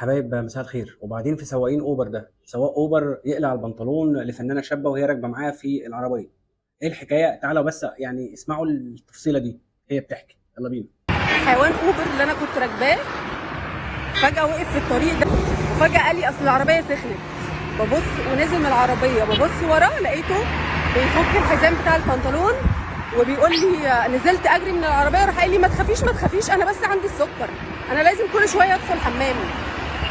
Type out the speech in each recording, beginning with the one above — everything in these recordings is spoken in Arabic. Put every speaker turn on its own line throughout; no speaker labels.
حبايب مساء الخير. وبعدين في سواقين اوبر، ده سواق اوبر يقلع البنطلون لفنانه شابه وهي راكبه معاه في العربيه. ايه الحكايه؟ تعالوا بس يعني اسمعوا التفصيله دي، هي بتحكي. يلا بينا.
حيوان اوبر اللي انا كنت راكباه فجاه وقف في الطريق ده، وفجاه قال لي اصل العربيه سخنت. ببص ونزل من العربيه، ببص وراه لقيته بيفك الحزام بتاع البنطلون وبيقول لي نزلت اجري من العربيه، راح قال لي ما تخافيش ما تخافيش، انا بس عندي السكر، انا لازم كل شويه ادخل حمام،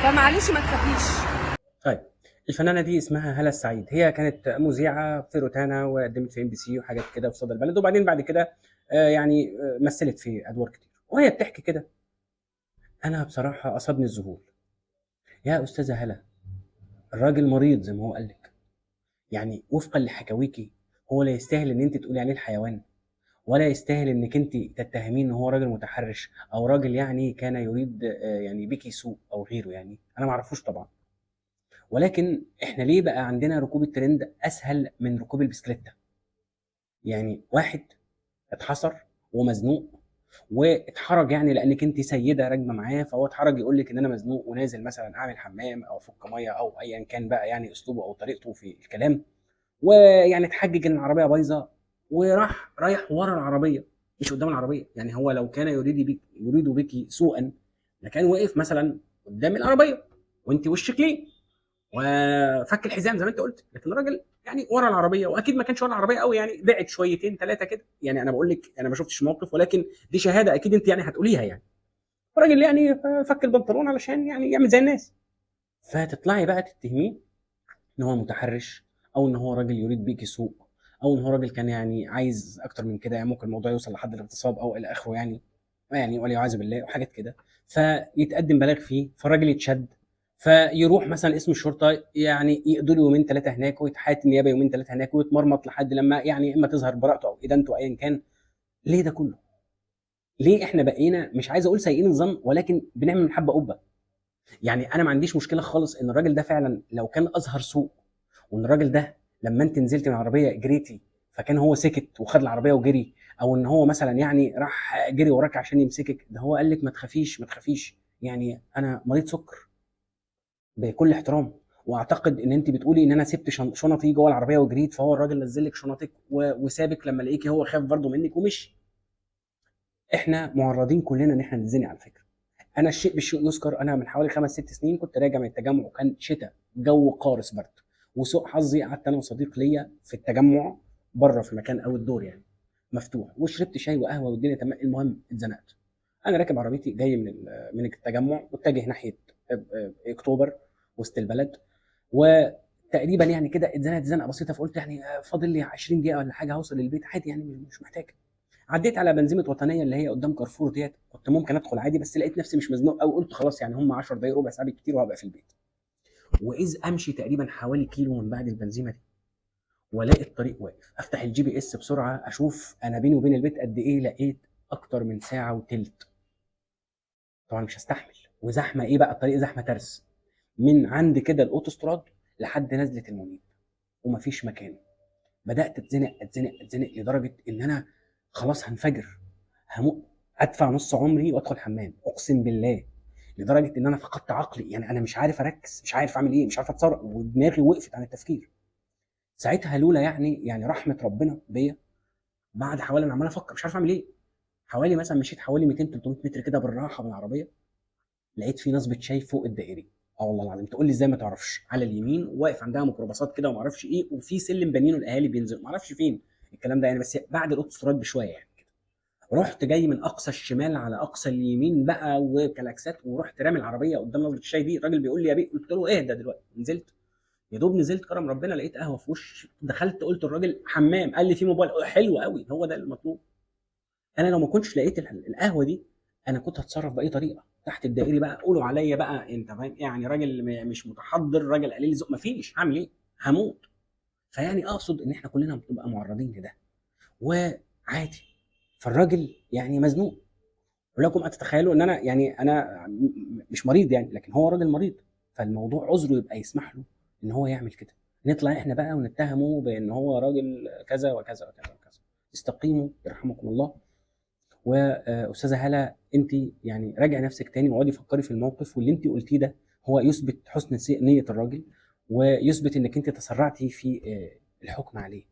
فمعلش ما تخافيش.
طيب، الفنانه دي اسمها هالة السعيد. هي كانت مذيعه في روتانا وقدمت في ام بي سي وحاجات كده في صدى البلد، وبعدين بعد كده مثلت في ادوار كتير. وهي بتحكي كده: انا بصراحه اصابني الذهول يا استاذه هالة. الراجل مريض زي ما هو قال لك، يعني وفقا لحكاويكي هو لا يستاهل ان انت تقولي عليه الحيوان، ولا يستاهل انك انت تتهميه ان هو راجل متحرش او راجل يعني كان يريد يعني بك سوء او غيره. يعني انا ما اعرفوش طبعا، ولكن احنا ليه بقى عندنا ركوب الترند اسهل من ركوب البسكليتة؟ يعني واحد اتحصر ومزنوق واتحرج، يعني لانك انت سيده راكبه معاه، فهو اتحرج يقول لك ان انا مزنوق ونازل مثلا اعمل حمام او افك ميه او ايا كان بقى يعني اسلوبه او طريقته في الكلام، ويعني اتحجج ان العربيه بايظه وراح رايح ورا العربيه مش قدام العربيه. يعني هو لو كان يريد بك سوءا لكان وقف مثلا قدام العربيه وانت وشك ليه وفك الحزام زي ما انت قلت، لكن الراجل يعني ورا العربيه، واكيد ما كانش ورا العربيه قوي، يعني بعد شويتين ثلاثه كده. يعني انا بقول لك انا ما شفتش موقف، ولكن دي شهاده اكيد انت يعني هتقوليها. يعني الراجل يعني فك البنطلون علشان يعني يعمل زي الناس، فتطلعي بقى تتهميه ان هو متحرش، او ان هو راجل يريد بيكي سوء، او ان هو راجل كان يعني عايز اكتر من كده، يعني ممكن الموضوع يوصل لحد الاغتصاب او الى اخره. يعني والعياذ بالله وحاجات كده. فيتقدم بلاغ فيه، فالراجل يتشد، فيروح مثلا اسم الشرطه يعني يقضوا له يومين ثلاثه هناك، ويتحاكم النيابه يومين ثلاثه هناك، ويتمرمط لحد لما يعني اما تظهر براءته او ادانته ايا كان. ليه ده كله؟ ليه احنا بقينا مش عايز اقول سيئين الظن، ولكن بنعمل من حبه قبه؟ يعني انا ما عنديش مشكله خالص ان الراجل ده فعلا لو كان اظهر سوء، وان الراجل ده لما انت نزلت من العربيه جريتي فكان هو سكت وخد العربيه وجري، او ان هو مثلا يعني راح جري وراك عشان يمسكك، ده هو قال لك ما تخافيش ما تخافيش. يعني انا مريض سكر بكل احترام، واعتقد ان انت بتقولي ان انا سبت شنطي جوه العربيه وجريت، فهو الراجل نزل لك شنطك وسابك لما لقيكي، هو خاف برضه منك ومشي. احنا معرضين كلنا ان احنا نتزنق على فكره. انا الشيء بالشيء يذكر، انا من حوالي 5 6 سنين كنت راجع من التجمع، وكان شتاء، جو قارس برد، وسوء حظي قعدت انا وصديق ليا في التجمع بره في مكان او الدور يعني مفتوح، وشربت شاي وقهوه والدنيا تمام. المهم اتزنقت. انا راكب عربيتي جاي من التجمع متجه ناحيه اكتوبر وسط البلد، وتقريبا يعني كده اتزنقت زنقه بسيطه، فقلت يعني فاضل لي 20 دقيقه ولا حاجه هوصل للبيت عادي، يعني مش محتاج. عديت على بنزيمه وطنيه اللي هي قدام كارفور ديت، كنت ممكن ادخل عادي بس لقيت نفسي مش مزنوق قوي، قلت خلاص يعني هم 10 دقايق ربع ساعه بالكتير وهبقى في البيت. واذ امشي تقريبا حوالي كيلو من بعد البنزيمه دي والاقي الطريق واقف، افتح الجي بي اس بسرعه اشوف انا بيني وبين البيت قد ايه، لقيت اكتر من ساعه وتلت. طبعا مش هستحمل، وزحمه ايه بقى، الطريق زحمه ترس من عند كده الاوتوستراد لحد نزله المنيب، ومفيش مكان. بدات اتزنق لدرجه ان انا خلاص هنفجر، هموت، ادفع نص عمري وادخل حمام اقسم بالله. لدرجه ان انا فقدت عقلي، يعني انا مش عارف اركز، مش عارف اعمل ايه، مش عارف اتصرف، ودماغي وقفت عن التفكير. ساعتها لولا يعني رحمه ربنا بيا، بعد حوالي انا عمال افكر مش عارف اعمل ايه، حوالي مثلا مشيت حوالي 200 300 متر كده بالراحه بالعربيه، لقيت في نصبة شاي فوق الدائري. اه والله العظيم، تقول لي ازاي ما تعرفش، على اليمين واقف عندها ميكروباصات كده وما اعرفش ايه، وفي سلم بنينه الاهالي بينزلوا ما اعرفش فين الكلام ده يعني، بس بعد الاوتوستراد بشويه يعني. رحت جاي من اقصى الشمال على اقصى اليمين بقى وكلاكسات، ورحت رامي العربيه قدام نظره الشاي دي. الراجل بيقول لي يا بيه، قلت له اهدى دلوقتي. نزلت، يا دوب نزلت كرم ربنا لقيت قهوه في وش، دخلت قلت الراجل حمام، قال لي في موبايل، حلو قوي هو ده المطلوب. انا لو ما كنتش لقيت القهوه دي انا كنت هتصرف باي طريقه تحت الدائري بقى، قولوا عليا بقى انت فاهم يعني راجل مش متحضر، راجل قليل ذوق، مفيش، هعمل ايه، هموت. فيعني اقصد ان احنا كلنا بنبقى معرضين لده وعادي. فالراجل يعني مزنوق، ولكم ان تتخيلوا ان انا يعني انا مش مريض يعني، لكن هو راجل مريض، فالموضوع عذره يبقى يسمح له ان هو يعمل كده. نطلع احنا بقى ونتهمه بان هو راجل كذا وكذا وكذا وكذا. استقيموا يرحمكم الله. واستاذه هاله، انت يعني راجعي نفسك تاني واقعدي فكري في الموقف، واللي انت قلتيه ده هو يثبت حسن نيه الراجل، ويثبت انك انت تسرعتي في الحكم عليه.